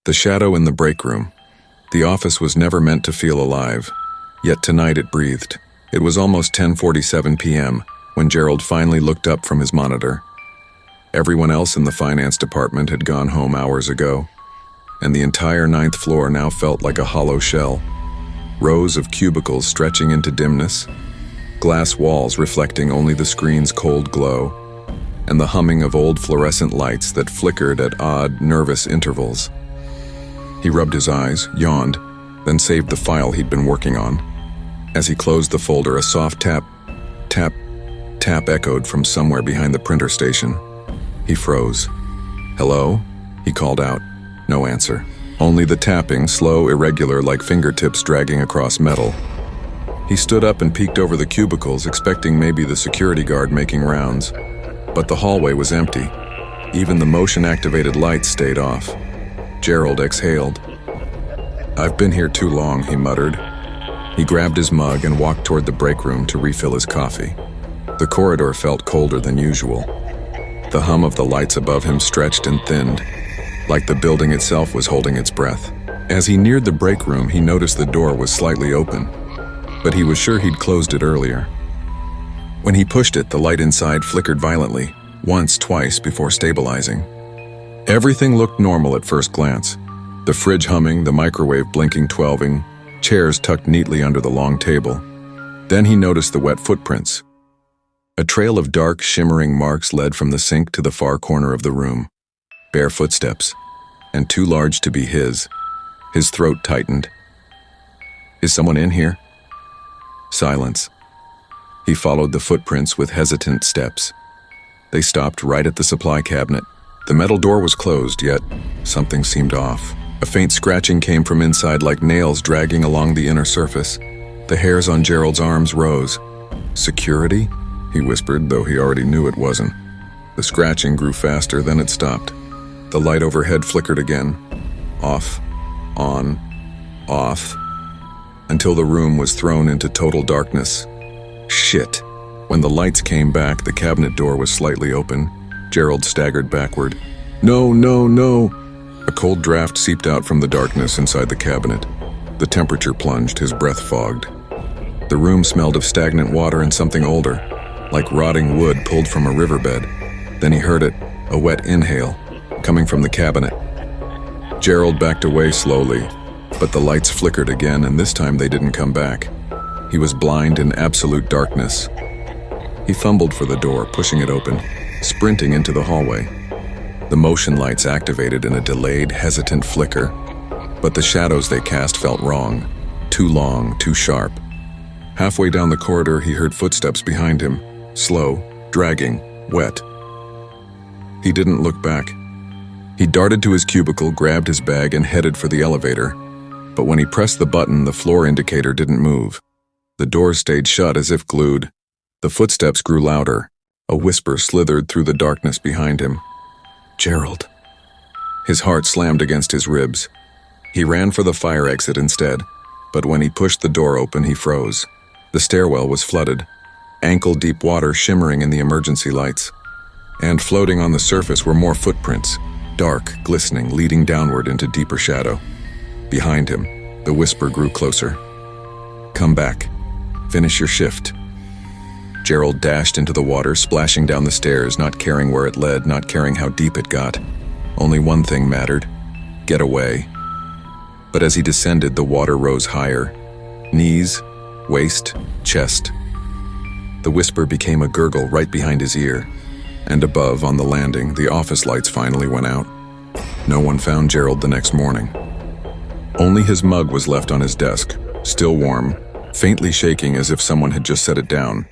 The shadow in the break room. The office was never meant to feel alive, yet tonight it breathed. It was almost 10:47 p.m. when Gerald finally looked up from his monitor. Everyone else in the finance department had gone home hours ago, and the entire 9th floor now felt like a hollow shell. Rows of cubicles stretching into dimness, glass walls reflecting only the screen's cold glow, and the humming of old fluorescent lights that flickered at odd, nervous intervals. He rubbed his eyes, yawned, then saved the file he'd been working on. As he closed the folder, a soft tap, tap, tap echoed from somewhere behind the printer station. He froze. "Hello?" he called out. No answer. Only the tapping, slow, irregular, like fingertips dragging across metal. He stood up and peeked over the cubicles, expecting maybe the security guard making rounds. But the hallway was empty. Even the motion-activated lights stayed off. Gerald exhaled. "I've been here too long," he muttered. He grabbed his mug and walked toward the break room to refill his coffee. The corridor felt colder than usual. The hum of the lights above him stretched and thinned, like the building itself was holding its breath. As he neared the break room, he noticed the door was slightly open, but he was sure he'd closed it earlier. When he pushed it, the light inside flickered violently, once, twice, before stabilizing. Everything looked normal at first glance. The fridge humming, the microwave blinking 12ing, chairs tucked neatly under the long table. Then he noticed the wet footprints. A trail of dark, shimmering marks led from the sink to the far corner of the room. Bare footsteps, and too large to be his. His throat tightened. "Is someone in here?" Silence. He followed the footprints with hesitant steps. They stopped right at the supply cabinet. The metal door was closed, yet something seemed off. A faint scratching came from inside like nails dragging along the inner surface. The hairs on Gerald's arms rose. "Security?" he whispered, though he already knew it wasn't. The scratching grew faster, then it stopped. The light overhead flickered again. Off, on, off, until the room was thrown into total darkness. Shit. When the lights came back, the cabinet door was slightly open. Gerald staggered backward. "No, no, no!" A cold draft seeped out from the darkness inside the cabinet. The temperature plunged, his breath fogged. The room smelled of stagnant water and something older, like rotting wood pulled from a riverbed. Then he heard it, a wet inhale, coming from the cabinet. Gerald backed away slowly, but the lights flickered again, and this time they didn't come back. He was blind in absolute darkness. He fumbled for the door, pushing it open, sprinting into the hallway. The motion lights activated in a delayed, hesitant flicker, but the shadows they cast felt wrong, too long, too sharp. Halfway down the corridor, he heard footsteps behind him, slow, dragging, wet. He didn't look back. He darted to his cubicle, grabbed his bag, and headed for the elevator. But when he pressed the button, the floor indicator didn't move. The doors stayed shut as if glued. The footsteps grew louder. A whisper slithered through the darkness behind him. "Gerald." His heart slammed against his ribs. He ran for the fire exit instead, but when he pushed the door open, he froze. The stairwell was flooded, ankle-deep water shimmering in the emergency lights. And floating on the surface were more footprints, dark, glistening, leading downward into deeper shadow. Behind him, the whisper grew closer. "Come back. Finish your shift." Gerald dashed into the water, splashing down the stairs, not caring where it led, not caring how deep it got. Only one thing mattered: get away. But as he descended, the water rose higher. Knees, waist, chest. The whisper became a gurgle right behind his ear. And above, on the landing, the office lights finally went out. No one found Gerald the next morning. Only his mug was left on his desk, still warm, faintly shaking as if someone had just set it down.